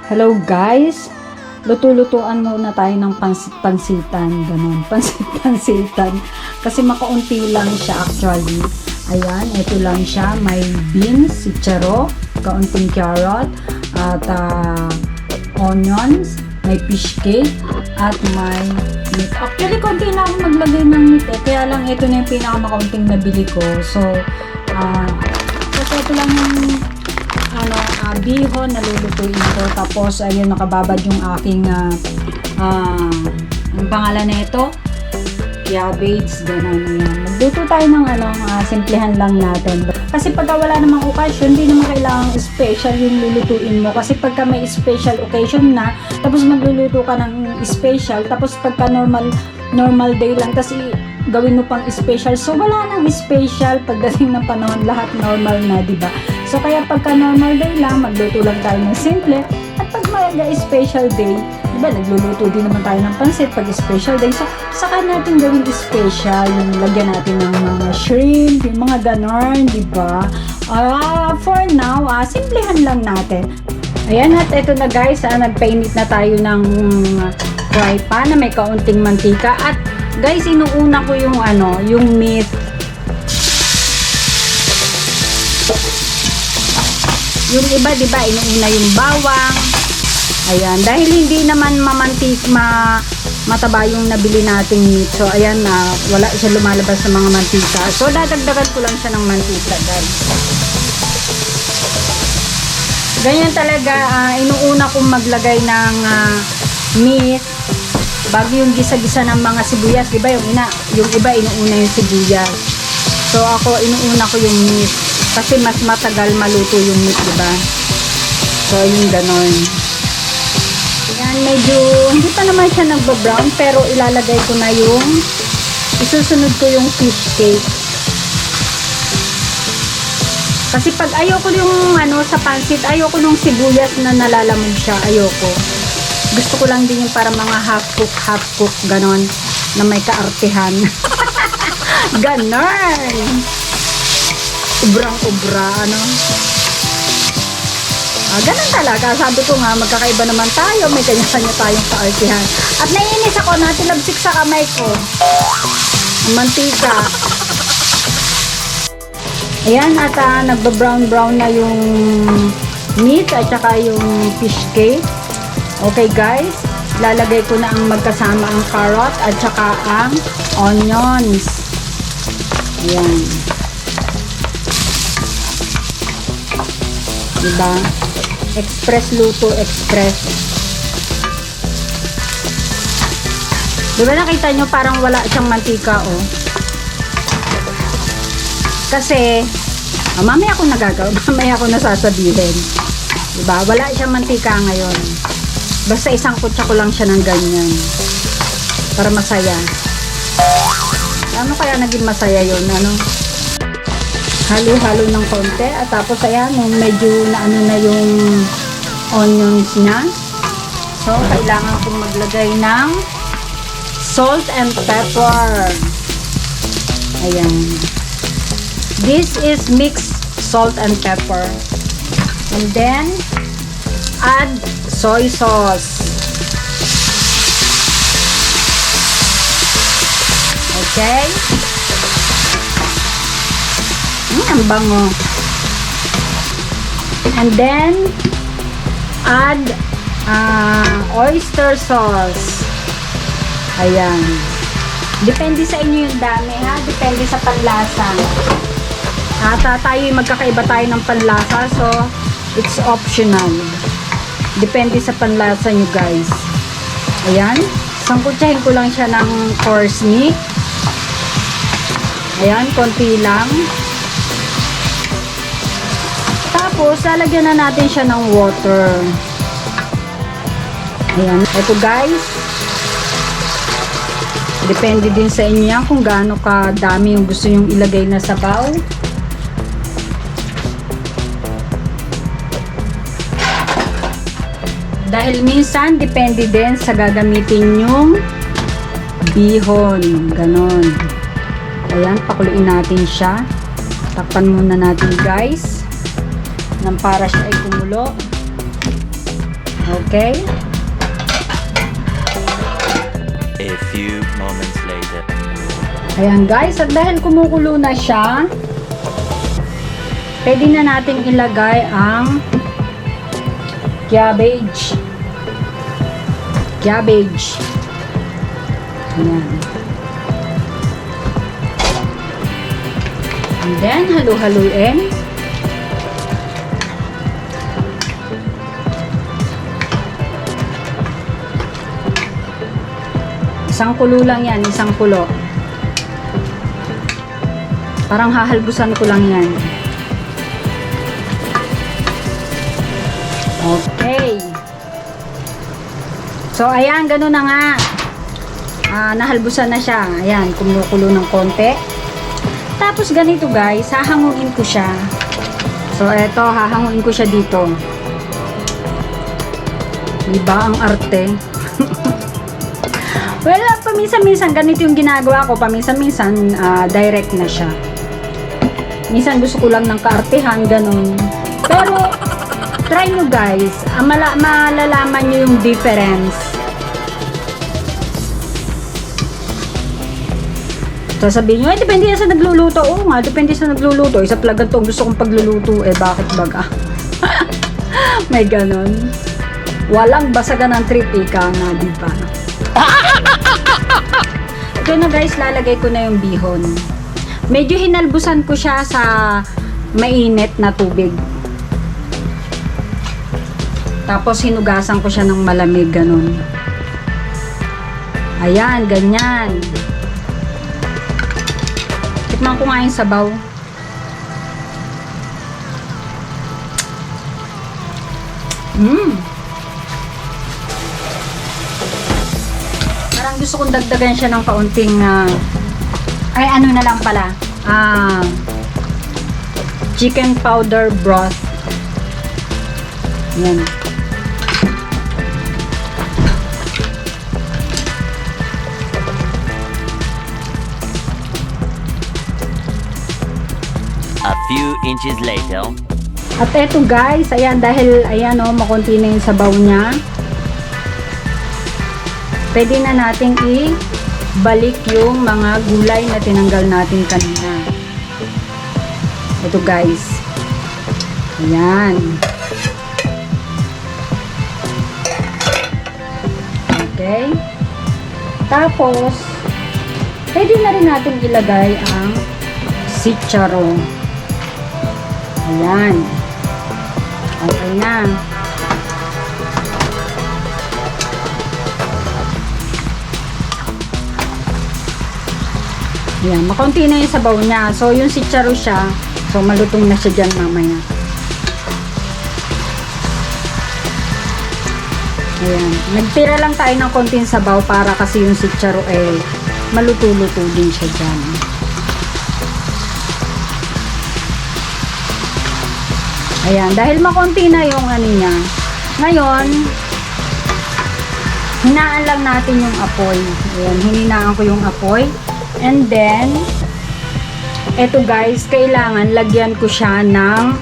Hello guys! Luto-lutuan muna tayo ng pansit-pansitan. Ganun. Pansit-pansitan. Kasi makaunti lang siya actually. Ayan, ito lang siya. May beans, sitsaro, kaunting carrot, at onions, may fish cake, at may meat. Actually, konti lang ako maglagay ng meat eh. Kaya lang ito na yung pinakamakaunting nabili ko. So ito lang yung bihon na lulutuin ko. Tapos ayun, nakababad yung aking ang pangalan na ito, cabbage, ganun yan. Magluto tayo ng simplihan lang natin. Kasi pagka wala namang occasion, hindi naman kailangang special yung lulutuin mo. Kasi pagka may special occasion na, tapos magluluto ka ng special, tapos pagka normal day lang, tapos gawin mo pang special. So wala nang special pagdating ng panahon, lahat normal na, di ba? So kaya pagka normal day lang, magluto lang tayo ng simple. At pag may special day, di ba, nagluluto din naman tayo ng pansit pag special day. So saka natin gawin special, yung lagyan natin ng mga shrimp, yung mga ganon, di ba? For now, simplihan lang natin. Ayan, at ito na guys, nagpainit na tayo ng fry pan na may kaunting mantika. At guys, inuuna ko yung yung meat. Yung iba, di ba, inuuna yung bawang. Ayan, dahil hindi naman mataba yung nabili nating meat. So ayan, wala siya lumalabas sa mga mantika. So dadagdagan ko lang siya ng mantika, guys. Ganyan talaga, inuuna kong maglagay ng meat bago yung gisa-gisa ng mga sibuyas, di ba? Yung iba inuuna yung sibuyas. So ako inuuna ko yung meat kasi mas matagal maluto yung meat, di ba? So yung ganon. Yan, medyo hindi pa naman siya nagba-brown, pero ilalagay ko na yung isusunod ko yung fish cake. Kasi pag ayoko yung sa pansit, ayoko nung sibuyas na nalalamog siya, ayoko. Gusto ko lang din yung para mga half cook, ganon, na may kaartehan. Ganon! Ubrang-ubra, ganon talaga. Sabi ko nga, magkakaiba naman tayo, may kanya-kanya tayong kaartehan. At naiinis ako, natilabsik sa kamay ko ang mantika. Ayan, at nagba-brown na yung meat at saka yung fish cake. Okay guys, lalagay ko na ang magkasama ang carrot at saka ang onions. Ayan. Diba? Express luto, express. Diba nakita nyo parang wala siyang mantika, oh? Kasi, mamaya ako nagagawa, mamaya ako nasasabihin. Diba? Wala siyang mantika ngayon. Basta isang kutsa ko lang siya ng ganyan. Para masaya. Ano kaya naging masaya yun? Halo-halo ng konti. At tapos ayan, medyo na yung onions niya. So, kailangan kong maglagay ng salt and pepper. Ayan. This is mixed salt and pepper. And then, add soy sauce. Okay? Ang bango. And then, add oyster sauce. Ayan. Depende sa inyo yung dami, ha? Depende sa panlasa. At tayo magkakaiba tayo ng panlasa, so it's optional. Depende sa panlasa nyo guys. Ayan, sangkutsahin ko lang siya ng coarse meat. Ayan, konti lang. Tapos lalagyan na natin siya ng water. Ayan, ito guys, depende din sa inyo yan kung gaano kadami yung gusto nyong ilagay na sabaw. Dahil minsan, depende din sa gagamitin yung bihon. Ganon. Ayan, pakuluin natin siya. Takpan muna natin guys. Nang para siya ay kumulo. Okay? A few moments later. Ayan guys, at dahil kumukulo na siya, pwede na nating ilagay ang cabbage. Cabbage. Ayan. And then, halu-haluin. Isang kulo lang yan, isang kulo. Parang hahalbusan ko lang yan. Okay. So, ayan, ganun na nga. Nahalbusan na siya. Ayan, kumukulo ng konti. Tapos, ganito guys, hahanguin ko siya. So, eto, hahanguin ko siya dito. Diba ang arte? Well, paminsan-minsan, ganito yung ginagawa ko. Paminsan-minsan, direct na siya. Minsan gusto ko lang ng kaartehan, ganun. Pero, try nyo guys. Malalaman nyo yung difference. Sasabihin nyo, depende yan sa nagluluto. Oo nga, depende sa nagluluto. Isa talaga to, gusto kong pagluluto. Bakit baga? May ganun. Walang basagan ng trip, ika nga, diba? Ito na guys, lalagay ko na yung bihon. Medyo hinalbusan ko siya sa mainit na tubig. Tapos hinugasan ko siya ng malamig, ganun. Ayan, ganyan. Tikman ko nga yung sabaw. Parang gusto kong dagdagan siya ng kaunting ay ano na lang pala, chicken powder broth. Yan. A few inches later. At eto guys, ayan, dahil ayan o, makunti na yung sabaw niya. Pwede na nating ibalik yung mga gulay na tinanggal natin kanina. Ito guys. Ayan. Okay. Tapos, pwede na rin natin ilagay ang sitsaro. Ayan. Okay na. Ayan, makaunti na yung sabaw niya. So, yung sitsaro siya, so malutong na siya dyan mamaya. Ayan. Nagtira lang tayo ng konting sabaw para kasi yung sitsaro maluto-luto din siya dyan. Ayan. Dahil makunti na yung ano niya. Ngayon, hinaan lang natin yung apoy. Ayan. Hininaan ko yung apoy. And then, eto guys, kailangan lagyan ko siya ng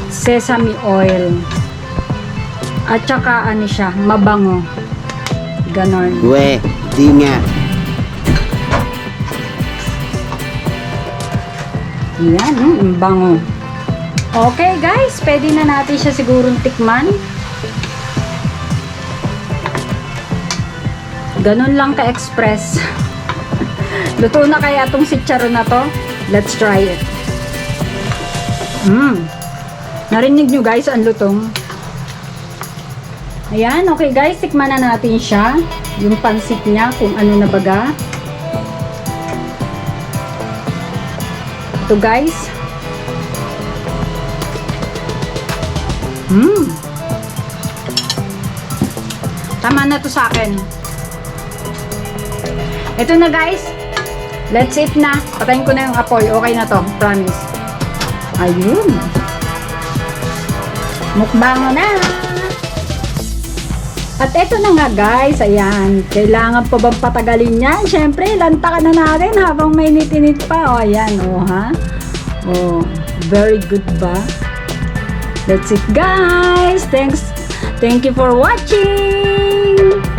sesame oil. At saka ano siya, mabango. Ganon. We, di nga. Yan, bango. Okay guys, pwede na natin siya sigurong tikman. Ganon lang ka-express. Luto na kaya itong sitsaro na to? Let's try it. Narinig nyo guys, ang lutong. Ayan, okay guys, tikman na natin siya. Yung pansit niya, kung ano na baga. Ito guys. Tama na to sa akin. Ito na guys. Let's eat na. Patayin ko na yung apoy. Okay na to. Promise. Ayun. Mukbang na. At eto na nga guys. Ayan. Kailangan pa bang patagalin yan? Siyempre, lantakan na natin habang may init-init pa. O, ayan. O, ha? O, very good ba? That's it guys. Thank you for watching!